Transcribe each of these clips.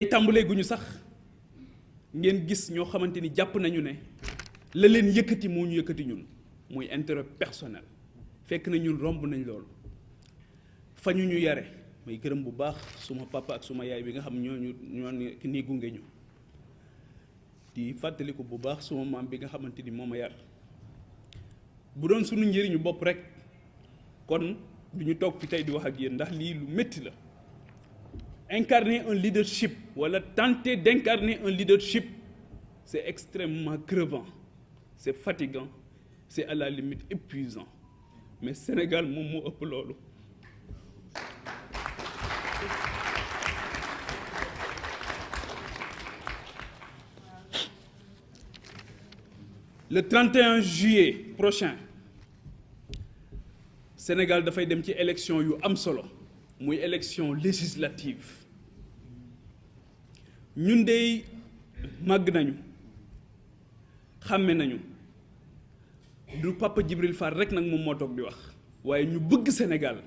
tàmbalee guñu sax ngeen gis ñoo xamante ni jàpp nañu ne la leen yëkkati moo ñu yëkkati ñun muy intérêt personnel fekk na ñun romb nañ loolu fa ñu yare may gërëm bu baax suma papa ak suma yaay bi nga xam ñoo nii gunge ñu di fàttaliku bu baax suma maam bi nga xamante ni moo ma yar bu doon suñu njëriñu bopp rek kon du ñu toog fi tey di wax ak yéen ndax lii lu métti la. Incarner un leadership wala tenter d'incarner un leadership c'est extrêmement crevant, c'est fatigant, c'est à la limite épuisant mais Sénégal moom moo ëpp loolu. Le 31 juillet prochain Sénégal dafay dem ci élection yu am solo muy élection législative ñun dey màgg nañu xàmme nañu du Papa Djibril Fall rek nag moom moo toog di wax waaye ñu bëgg Sénégal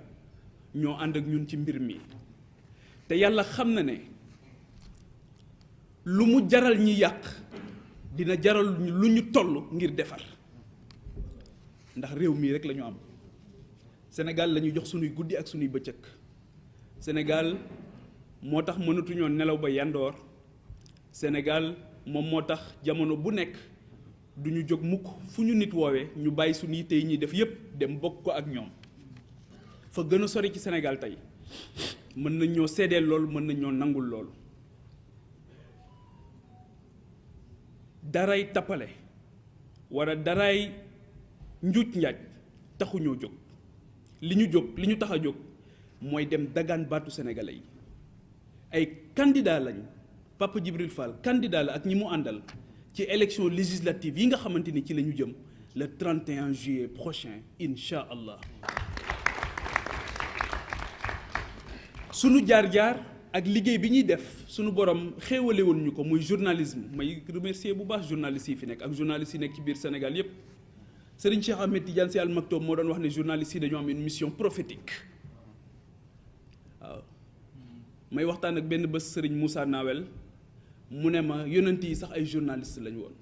ñoo ànd ak ñun ci mbir mi te yàlla xam na ne lu mu jaral ñi yàq dina jaral lu ñu toll ngir defar ndax réew mii rek la ñu am Sénégal la ñuy jox sunuy guddi ak sunuy bëccëg Sénégal moo tax mënatuñoo nelaw ba yandoor Sénégal moom moo tax jamono bu nekk du ñu jóg mukk fu ñu nit woowee ñu bàyyi suñu yitte yi ñuy def yépp dem bokk ko ak ñoom fa gën a sori ci Sénégal tey mën nañ ñoo seedeel loolu mën nañ ñoo nangul loolu daray tappale wala daray njuuj njaaj taxuñoo jóg li ñu tax a jóg mooy dem dagaan baatu sénégalais yi ay candidat lañ Papa Djibril Fall candidat la ak ñi mu àndal ci élection législative yi nga xamante ni ci la ñu jëm le 31 juillet prochain incha allah sunu jaar-jaar ak liggéey bi ñuy def sunu borom xéewale woon ñu ko muy journalisme may remercier bu baax journalistes yi fi nekk ak journalistes yi nekk ci biir Sénégal yépp Serigne Cheikh Ahmed Tidiane Sy Al Maktoum moo doon wax ne journalistes yi dañoo am une mission prophétique waaw may waxtaan ak benn bés Serigne Moussa Nawel mu ne ma yonent yi sax ay journalistes lañu woon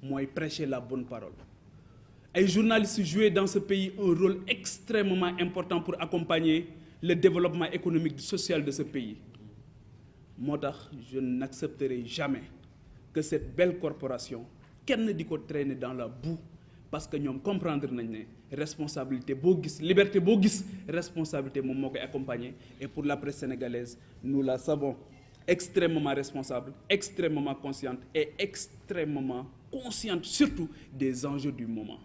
mooy prêcher la bonne parole ay journalistes jouaient dans ce pays un rôle extrêmement important pour accompagner le développement économique et social de ce pays moo tax je n'accepterai jamais que cette belle corporation kenn di ko traîner dans la boue parce que ñoom comprendre nañ ne responsabilité boo gis liberté boo gis responsabilité moom moo koy accompagner et pour la presse sénégalaise nous la savons extrêmement responsable extrêmement consciente et extrêmement consciente surtout des enjeux du moment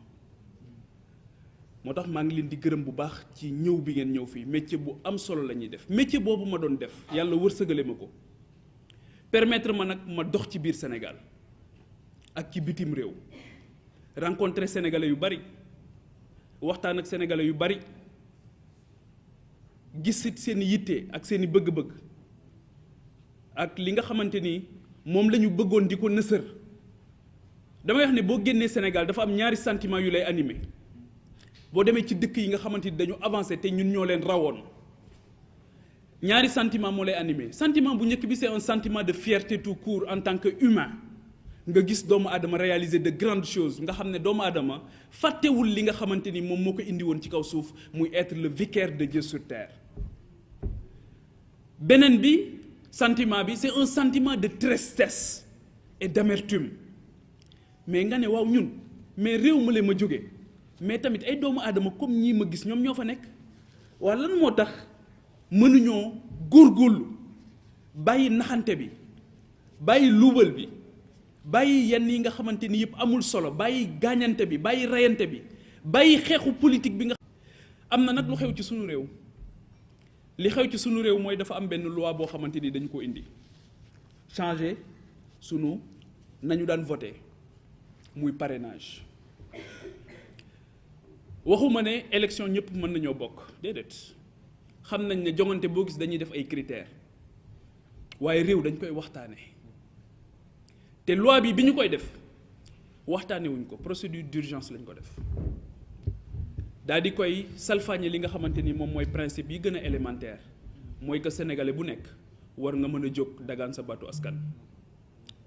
moo tax maa ngi leen di gërëm bu baax ci ñëw bi ngeen ñëw fii métier bu am solo la ñuy def métier boobu ma doon def yàlla wërsëgale ma ko permettre ma nag ma dox ci biir Sénégal ak ci bitim réew rencontrer sénégalais yu bari waxtaan ak sénégalais yu bari gis seen yitte ak seen i bëgg-bëgg ak li nga xamante ni moom la ñu bëggoon di ko nësër damay wax ne boo génnee Sénégal dafa am ñaari sentiment yu lay animé boo demee ci dëkk yi nga xamante ni dañu avancé te ñun ñoo leen rawoon ñaari sentiment moo lay animé sentiment bu njëkk bi c'est un sentiment de fierté tout court en tant que humain nga gis doomu aadama réaliser de grandes choses nga xam ne doomu aadama fàttewul li nga xamante ni moom moo ko indi woon ci kaw suuf muy être le vicaire de Dieu sur terre beneen bi sentiment bi c'est un sentiment de tristesse et d'amertume mais nga ne waaw ñun mais réew ma leen ma jóge mais tamit ay doomu aadama comme ñii ma gis ñoom ñoo fa nekk waa lan moo tax mënuñoo góorgóorlu bàyyi naxante bi bàyyi luubal bi bàyyi yenn yi nga xamante ni yëpp amul solo bàyyi gaañante bi bàyyi reyante bi bàyyi xeexu politique bi nga am na nag lu xew ci sunu réew li xew ci sunu réew mooy dafa am benn loi boo xamante ni dañu ko indi changer sunu nañu daan voter muy parrainage waxuma ne élection ñëpp mën nañoo bokk déedéet xam nañ ne joŋante boo gis dañuy def ay critères waaye réew dañ koy waxtaane te loi bi ñu koy def waxtaane wuñ ko procédure d'urgence lañ ko def daal di koy salfaañe li nga xamante ni moom mooy principe yi gën a élémentaire mooy que sénégalais bu nekk war nga mën a jóg dagaan sa baatu askan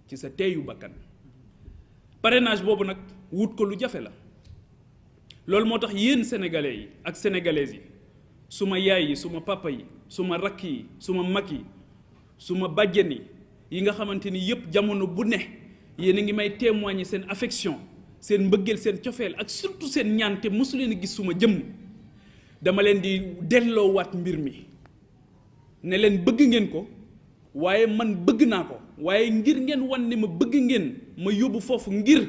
ci sa teeyu bakkan. parrainage boobu nag wut ko lu jafe la loolu moo tax yéen sénégalais yi ak sénégalaises yi suma yaay yi suma papa yi suma rakk yi suma mag yi suma bàjjen yi nga xamante ni yëpp jamono bu ne yéen a ngi may témoigner seen affection seen mbëggeel seen cofeel ak surtout seen ñaan te mosu leen a gis suma jëmm dama leen di delloowaat mbir mi ne leen bëgg ngeen ko waaye man bëgg naa ko waaye ngir ngeen wan ne ma bëgg ngeen ma yóbbu foofu ngir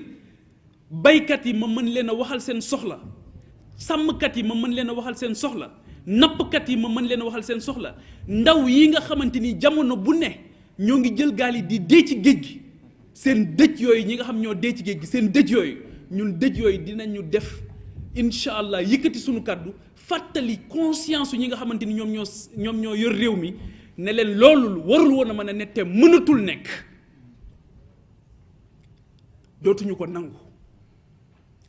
baykat yi ma mën leen a waxal seen soxla sàmmkat yi ma mën leen a waxal seen soxla nappkat yi ma mën leen a waxal seen soxla ndaw yi nga xamante ni jamono bu ne ñoo ngi jël gaal yi di dee ci géej gi seen dëj yooyu ñi nga xam ñoo dee ci géej gi seen dëj yooyu ñun dëj yooyu dinañu def incha allah yëkkati suñu kàddu fàttali conscience ñi nga xamante ni ñoom ñoo yor réew mi ne leen loolu warul woon a mën a nette mënatul nekk dootuñu ko nangu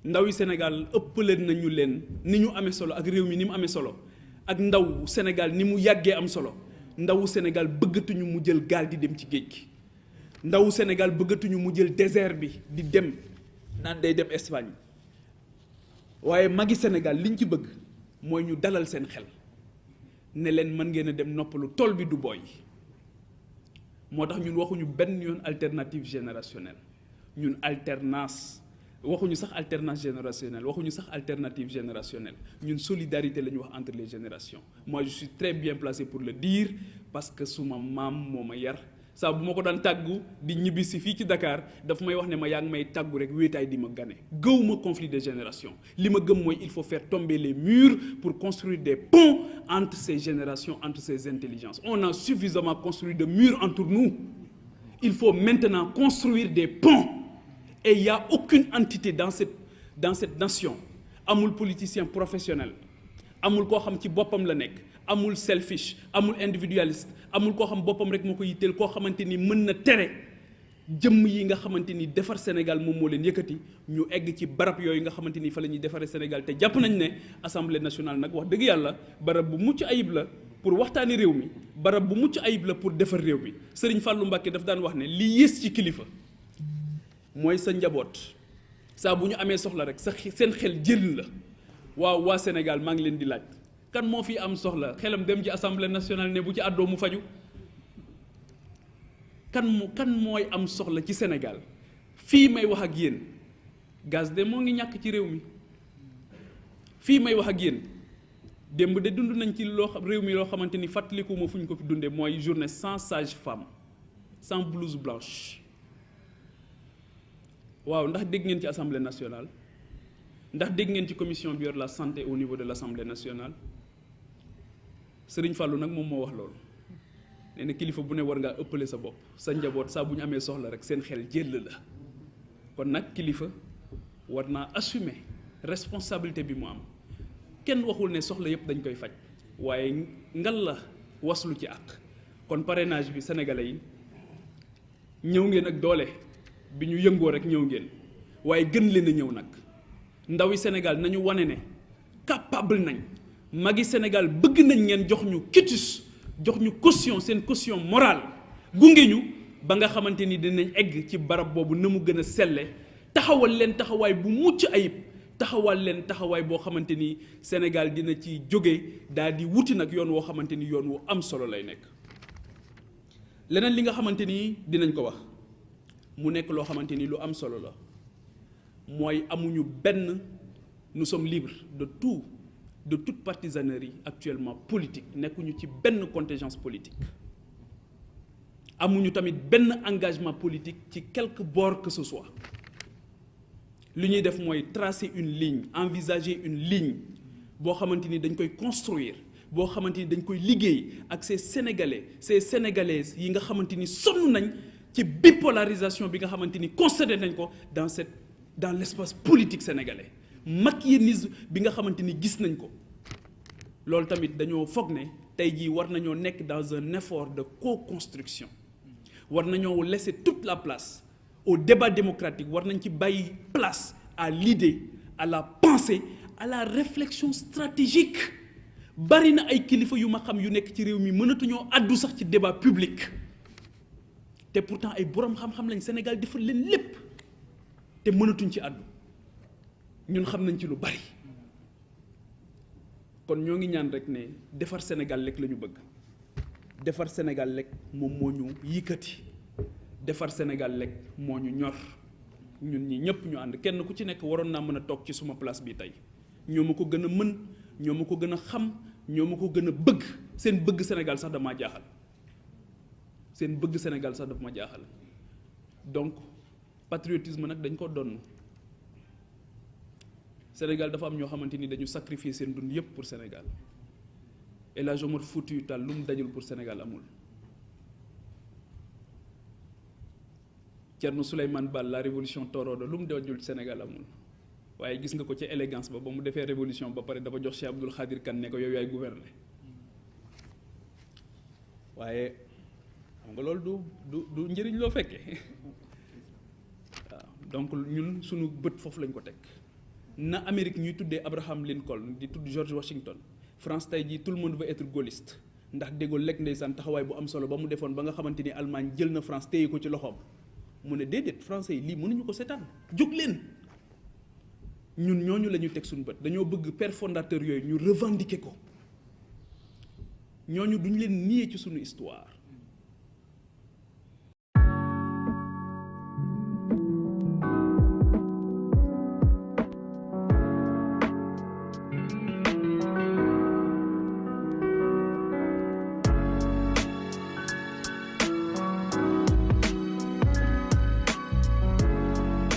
ndaw yi Sénégal ëppaleen nañu leen ni ñu amee solo ak réew mi ni mu amee solo ak ndaw Sénégal ni mu yàggee am solo ndawu Sénégal bëggatuñu mu jël gaal di dem ci géej gi ndawu Sénégal bëggatuñu mu jël désert bi di dem naan day dem Espagne waaye magi Sénégal liñ ci bëgg mooy ñu dalal seen xel ne leen mën ngeen a dem noppalu tool bi du booy moo tax ñun waxuñu benn yoon alternative générationnelle ñun alternance waxuñu sax alternance générationnelle waxuñu sax alternative générationnelle ñun solidarité la ñu wax entre les générations moi je suis très bien placé pour le dire parce que suma maam moo ma yar saa bu ma ko daan tàggu di ñibbi si fii ci Dakar daf may wax ne ma yaa ngi may tàggu rek wéetaay di ma gane gëw ma conflit de génération li ma gëm mooy il faut faire tomber les murs pour construire des ponts entre ces générations entre ces intelligences on a suffisamment construit de murs entre nous il faut maintenant construire des ponts et il y a aucune entité dans cette nation amul politicien professionnel amul koo xam ci boppam la nekk amul selfish amul individualiste amul koo xam boppam rek moo ko yitteel koo xamante ni mën na tere jëmm yi nga xamante ni defar Sénégal moom moo leen yëkkati ñu egg ci barab yooyu nga xamante ni fa la ñuy defaree Sénégal te jàpp nañ ne assemblée nationale nag wax dëgg yàlla barab bu mucc ayib la pour waxtaani réew mi barab bu mucc ayib la pour defar réew mi Serigne Fallou Mbacké daf daan wax ne li yées ci kilifa mooy sa njaboot saa bu ñu amee soxla rek seen xel jël la waaw waa Sénégal maa ngi leen di laaj kan moo fi am soxla xelam dem ci assemblée nationale ne bu ci àddoo mu faju kan mooy am soxla ci Sénégal fii may wax ak yéen gaz de moo ngi ñàkk ci réew mi fii may wax ak yéen démb de dund nañ ci réew mi loo xamante ni fàttaliku ma fu ñu ko fi dundee mooy journée sans sage-femme sans blouse blanche waaw ndax dégg ngeen ci assemblée nationale ndax dégg ngeen ci commission bi yor la santé au niveau de l'assemblée nationale Serigne Fallou nag moom moo wax loolu nee na kilifa bu ne war ngaa ëppale sa bopp sa njaboot saa bu ñu amee soxla rek seen xel jël la kon nag kilifa war naa assumer responsabilité bi mu am kenn waxul ne soxla yëpp dañ koy faj waaye ngal la waslu ci àq kon parrainage bi sénégalais yi ñëw ngeen ak doole bi ñu yëngoo rek ñëw ngeen waaye gën leen a ñëw nag ndawi Sénégal nañu wane ne capable nañ magi Sénégal bëgg nañ ngeen jox ñu quitus jox ñu caution seen caution morale gunge ñu ba nga xamante ni dinañ egg ci barab boobu na mu gën a selle taxawal leen taxawaay bu mucc ayib taxawal leen taxawaay boo xamante ni Sénégal dina ci jóge daal di wuti nag yoon woo xamante ni yoon wu am solo lay nekk. leneen li nga xamante ni dinañ ko wax mu nekk loo xamante ni lu am solo la mooy amuñu benn nous sommes libres de toute partisanerie actuellement politique nekkuñu ci benn contingence politique amuñu tamit benn engagement politique ci quelque bord que ce soit li ñuy def mooy tracer une ligne envisager une ligne boo xamante ni dañ koy construire boo xamante ni dañ koy liggéey ak ces sénégalais ces sénégalaises yi nga xamante ni sonn nañ ci bipolarisation bi nga xamante ni constaté nañ ko dans l'espace politique sénégalais machiavélisme bi nga xamante ni gis nañ ko loolu tamit dañoo foog ne tey jii war nañoo nekk dans un effort de co-construction war nañoo laisser toute la place au débat démocratique war nañ ci bàyyi place à l'idée à la pensée à la réflexion stratégique bari na ay kilifa yu ma xam yu nekk ci réew mi mënatuñoo àddu sax ci débat public te pourtant ay borom xam-xam lañ Sénégal defal leen lépp te mënatuñ ci àddu ñun xam nañ ci lu bari kon ñoo ngi ñaan rek ne defar Sénégal lekk la ñu bëgg defar Sénégal lekk moom moo ñu yëkkati defar Sénégal lekk moo ñu ñor ñun ñi ñëpp ñu ànd kenn ku ci nekk waroon naa mën a toog ci suma place bi tey ñoo ma ko gën a mën ñoo ma ko gën a xam ñoo ma ko gën a bëgg seen bëgg Sénégal sax damaa jaaxal seen bëgg Sénégal sax daf ma jaaxal donc patriotisme nag dañ ko donn Sénégal dafa am ñoo xamante ni dañu sacrifier seen dund yépp pour Sénégal El Hadj Omar Foutiyou Tall lu mu dajul pour Sénégal amul Thierno Souleymane Baal la révolution torodo lu mu dajul Sénégal amul waaye gis nga ko ci élégance ba mu defee révolution ba pare dafa jox Cheikh Abdoul Khadir Kane ne ko yow yaay gouverner waaye xam nga loolu du njëriñ loo fekkee waaw donc ñun suñu bët foofu lañ ko teg na Amérique ñuy tuddee Abraham Lincoln di tudd George Washington France tey jii tout le monde veut être gaulliste ndax De Gaulle lekk ndeysaan taxawaay bu am solo ba mu defoon ba nga xamante ni Allemagne jël na France téye ko ci loxoom mu ne déedéet français yi lii mënuñu ko seetaan jóg leen ñun ñooñu la ñuy teg suñu bët dañoo bëgg père fondateur yooyu ñu revendiquer ko ñooñu duñ leen nier ci suñu histoire